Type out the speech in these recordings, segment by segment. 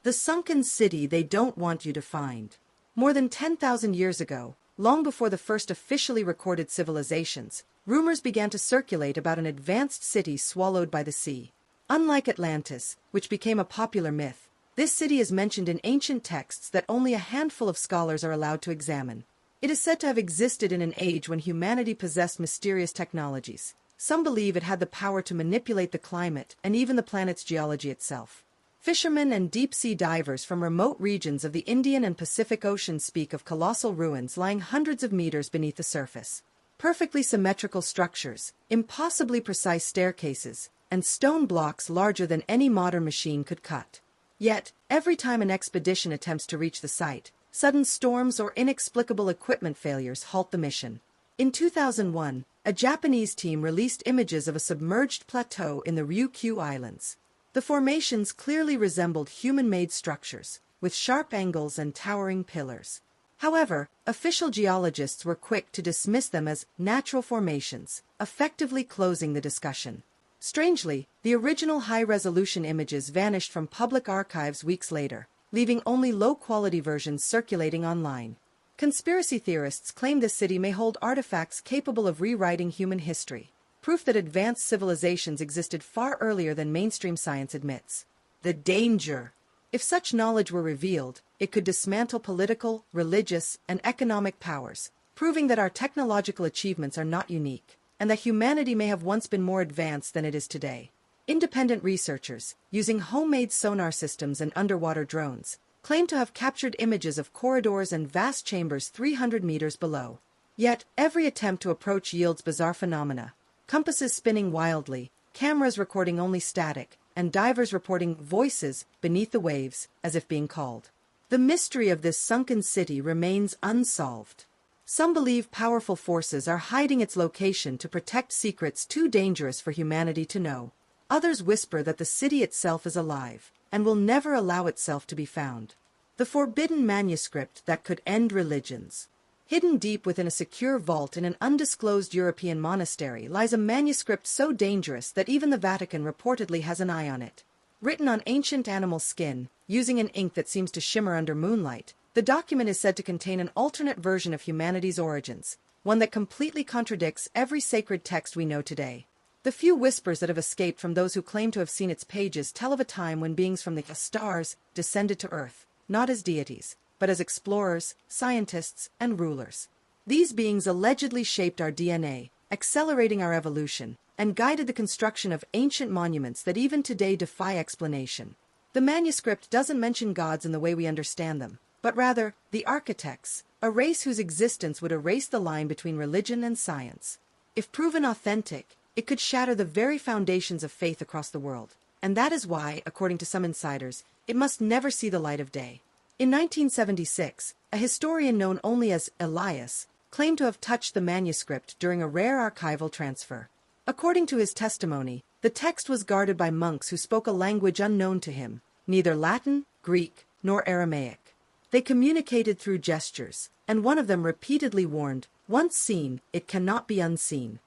The sunken city they don't want you to find. More than 10,000 years ago, long before the first officially recorded civilizations, rumors began to circulate about an advanced city swallowed by the sea. Unlike Atlantis, which became a popular myth, this city is mentioned in ancient texts that only a handful of scholars are allowed to examine. It is said to have existed in an age when humanity possessed mysterious technologies. Some believe it had the power to manipulate the climate and even the planet's geology itself. Fishermen and deep-sea divers from remote regions of the Indian and Pacific Oceans speak of colossal ruins lying hundreds of meters beneath the surface. Perfectly symmetrical structures, impossibly precise staircases, and stone blocks larger than any modern machine could cut. Yet, every time an expedition attempts to reach the site, sudden storms or inexplicable equipment failures halt the mission. In 2001, a Japanese team released images of a submerged plateau in the Ryukyu Islands. The formations clearly resembled human-made structures, with sharp angles and towering pillars. However, official geologists were quick to dismiss them as natural formations, effectively closing the discussion. Strangely, the original high-resolution images vanished from public archives weeks later, leaving only low-quality versions circulating online. Conspiracy theorists claim this city may hold artifacts capable of rewriting human history, proof that advanced civilizations existed far earlier than mainstream science admits. The danger. If such knowledge were revealed, it could dismantle political, religious, and economic powers, proving that our technological achievements are not unique, and that humanity may have once been more advanced than it is today. Independent researchers, using homemade sonar systems and underwater drones, claim to have captured images of corridors and vast chambers 300 meters below. Yet, every attempt to approach yields bizarre phenomena. Compasses spinning wildly, cameras recording only static, and divers reporting voices beneath the waves as if being called. The mystery of this sunken city remains unsolved. Some believe powerful forces are hiding its location to protect secrets too dangerous for humanity to know. Others whisper that the city itself is alive and will never allow itself to be found. The forbidden manuscript that could end religions. Hidden deep within a secure vault in an undisclosed European monastery lies a manuscript so dangerous that even the Vatican reportedly has an eye on it. Written on ancient animal skin, using an ink that seems to shimmer under moonlight, the document is said to contain an alternate version of humanity's origins, one that completely contradicts every sacred text we know today. The few whispers that have escaped from those who claim to have seen its pages tell of a time when beings from the stars descended to Earth, not as deities, but as explorers, scientists, and rulers. These beings allegedly shaped our DNA, accelerating our evolution, and guided the construction of ancient monuments that even today defy explanation. The manuscript doesn't mention gods in the way we understand them, but rather, the architects, a race whose existence would erase the line between religion and science. If proven authentic, it could shatter the very foundations of faith across the world, and that is why, according to some insiders, it must never see the light of day. In 1976, a historian known only as Elias claimed to have touched the manuscript during a rare archival transfer. According to his testimony, the text was guarded by monks who spoke a language unknown to him, neither Latin, Greek, nor Aramaic. They communicated through gestures, and one of them repeatedly warned, "Once seen, it cannot be unseen."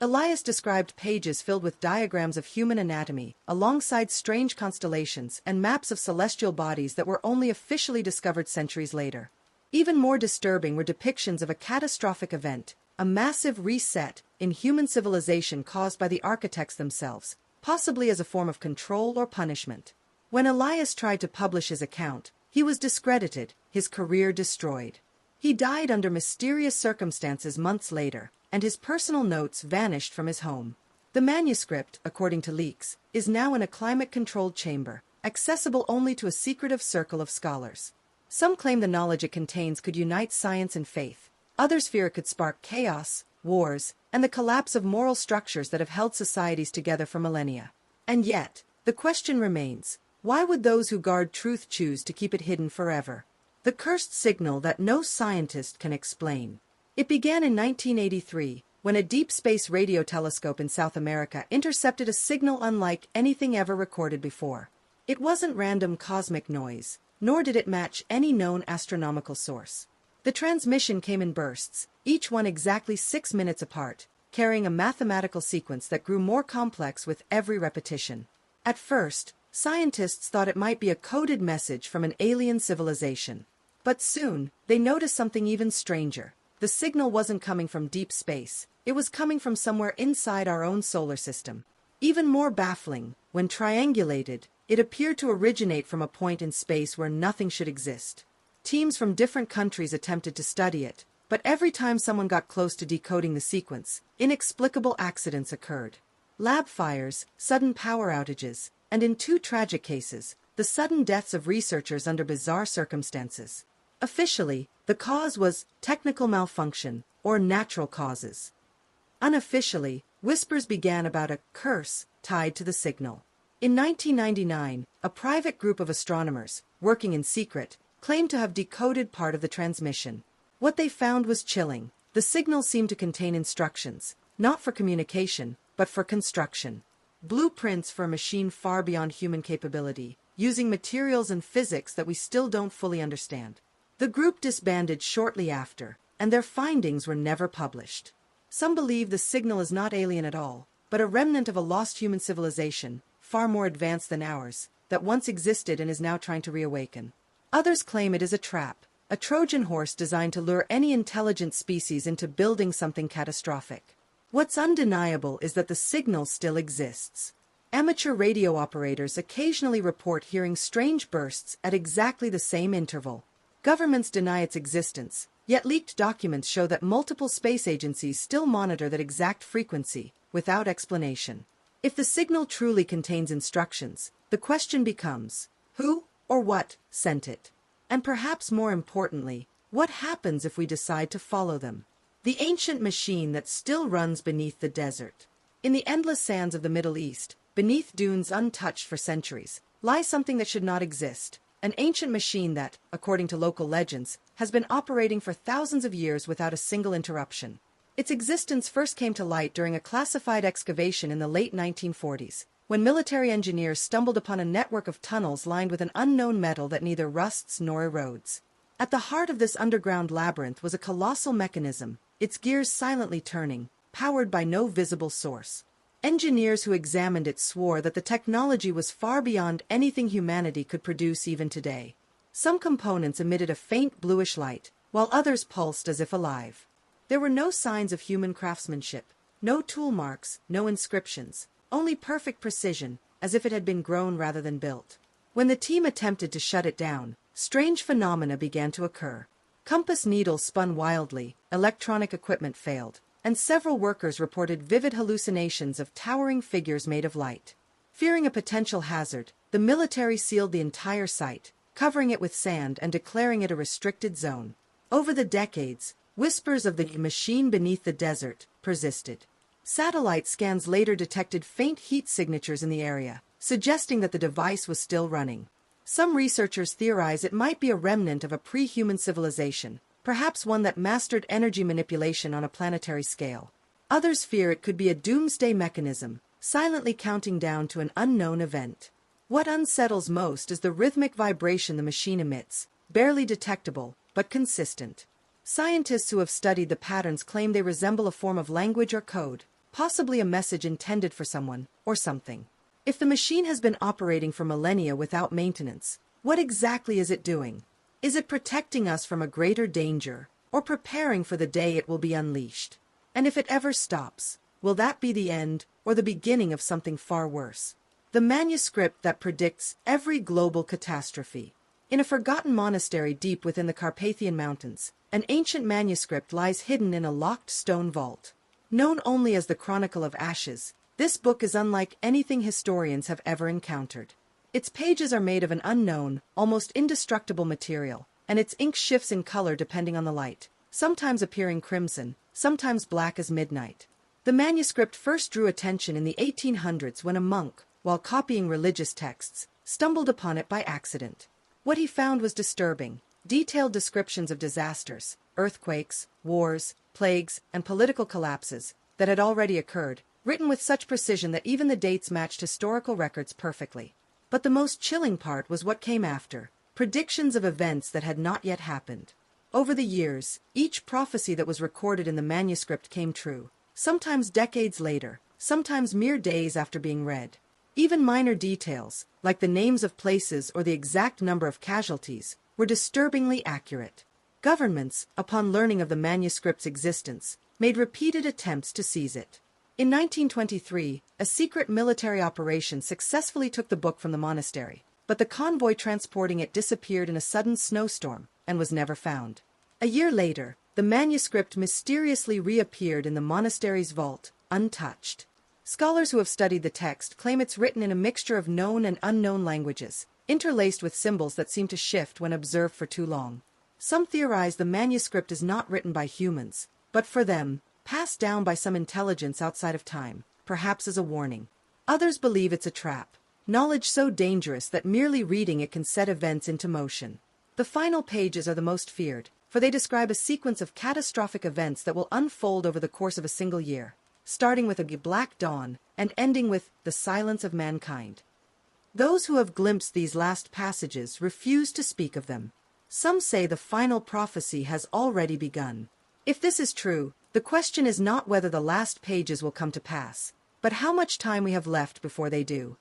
Elias described pages filled with diagrams of human anatomy, alongside strange constellations and maps of celestial bodies that were only officially discovered centuries later. Even more disturbing were depictions of a catastrophic event, a massive reset in human civilization caused by the architects themselves, possibly as a form of control or punishment. When Elias tried to publish his account, he was discredited, his career destroyed. He died under mysterious circumstances months later, and his personal notes vanished from his home. The manuscript, according to leaks, is now in a climate-controlled chamber, accessible only to a secretive circle of scholars. Some claim the knowledge it contains could unite science and faith. Others fear it could spark chaos, wars, and the collapse of moral structures that have held societies together for millennia. And yet, the question remains, why would those who guard truth choose to keep it hidden forever? The cursed signal that no scientist can explain. It began in 1983, when a deep space radio telescope in South America intercepted a signal unlike anything ever recorded before. It wasn't random cosmic noise, nor did it match any known astronomical source. The transmission came in bursts, each one exactly 6 minutes apart, carrying a mathematical sequence that grew more complex with every repetition. At first, Scientists thought it might be a coded message from an alien civilization. But soon, they noticed something even stranger. The signal wasn't coming from deep space, it was coming from somewhere inside our own solar system. Even more baffling, when triangulated, it appeared to originate from a point in space where nothing should exist. Teams from different countries attempted to study it, but every time someone got close to decoding the sequence, inexplicable accidents occurred. Lab fires, sudden power outages, and in two tragic cases, the sudden deaths of researchers under bizarre circumstances. Officially, the cause was technical malfunction, or natural causes. Unofficially, whispers began about a curse tied to the signal. In 1999, a private group of astronomers, working in secret, claimed to have decoded part of the transmission. What they found was chilling. The signal seemed to contain instructions, not for communication, but for construction. Blueprints for a machine far beyond human capability, using materials and physics that we still don't fully understand. The group disbanded shortly after, and their findings were never published. Some believe the signal is not alien at all, but a remnant of a lost human civilization, far more advanced than ours, that once existed and is now trying to reawaken. Others claim it is a trap, a Trojan horse designed to lure any intelligent species into building something catastrophic. What's undeniable is that the signal still exists. Amateur radio operators occasionally report hearing strange bursts at exactly the same interval. Governments deny its existence, yet leaked documents show that multiple space agencies still monitor that exact frequency, without explanation. If the signal truly contains instructions, the question becomes, who or what sent it? And perhaps more importantly, what happens if we decide to follow them? The ancient machine that still runs beneath the desert. In the endless sands of the Middle East, beneath dunes untouched for centuries, lies something that should not exist. An ancient machine that, according to local legends, has been operating for thousands of years without a single interruption. Its existence first came to light during a classified excavation in the late 1940s, when military engineers stumbled upon a network of tunnels lined with an unknown metal that neither rusts nor erodes. At the heart of this underground labyrinth was a colossal mechanism, its gears silently turning, powered by no visible source. Engineers who examined it swore that the technology was far beyond anything humanity could produce even today. Some components emitted a faint bluish light, while others pulsed as if alive. There were no signs of human craftsmanship, no tool marks, no inscriptions, only perfect precision, as if it had been grown rather than built. When the team attempted to shut it down, strange phenomena began to occur. Compass needles spun wildly, electronic equipment failed, and several workers reported vivid hallucinations of towering figures made of light. Fearing a potential hazard, the military sealed the entire site, covering it with sand and declaring it a restricted zone. Over the decades, whispers of the machine beneath the desert persisted. Satellite scans later detected faint heat signatures in the area, suggesting that the device was still running. Some researchers theorize it might be a remnant of a pre-human civilization, perhaps one that mastered energy manipulation on a planetary scale. Others fear it could be a doomsday mechanism, silently counting down to an unknown event. What unsettles most is the rhythmic vibration the machine emits, barely detectable, but consistent. Scientists who have studied the patterns claim they resemble a form of language or code, possibly a message intended for someone or something. If the machine has been operating for millennia without maintenance, what exactly is it doing? Is it protecting us from a greater danger, or preparing for the day it will be unleashed? And if it ever stops, will that be the end, or the beginning of something far worse? The manuscript that predicts every global catastrophe. In a forgotten monastery deep within the Carpathian Mountains, an ancient manuscript lies hidden in a locked stone vault. Known only as the Chronicle of Ashes, this book is unlike anything historians have ever encountered. Its pages are made of an unknown, almost indestructible material, and its ink shifts in color depending on the light, sometimes appearing crimson, sometimes black as midnight. The manuscript first drew attention in the 1800s when a monk, while copying religious texts, stumbled upon it by accident. What he found was disturbing: detailed descriptions of disasters, earthquakes, wars, plagues, and political collapses that had already occurred, written with such precision that even the dates matched historical records perfectly. But the most chilling part was what came after: predictions of events that had not yet happened. Over the years, each prophecy that was recorded in the manuscript came true, sometimes decades later, sometimes mere days after being read. Even minor details, like the names of places or the exact number of casualties, were disturbingly accurate. Governments, upon learning of the manuscript's existence, made repeated attempts to seize it. In 1923, a secret military operation successfully took the book from the monastery, but the convoy transporting it disappeared in a sudden snowstorm and was never found. A year later, the manuscript mysteriously reappeared in the monastery's vault, untouched. Scholars who have studied the text claim it's written in a mixture of known and unknown languages, interlaced with symbols that seem to shift when observed for too long. Some theorize the manuscript is not written by humans, but for them, passed down by some intelligence outside of time, perhaps as a warning. Others believe it's a trap, knowledge so dangerous that merely reading it can set events into motion. The final pages are the most feared, for they describe a sequence of catastrophic events that will unfold over the course of a single year, starting with a black dawn and ending with the silence of mankind. Those who have glimpsed these last passages refuse to speak of them. Some say the final prophecy has already begun. If this is true, the question is not whether the last pages will come to pass, but how much time we have left before they do.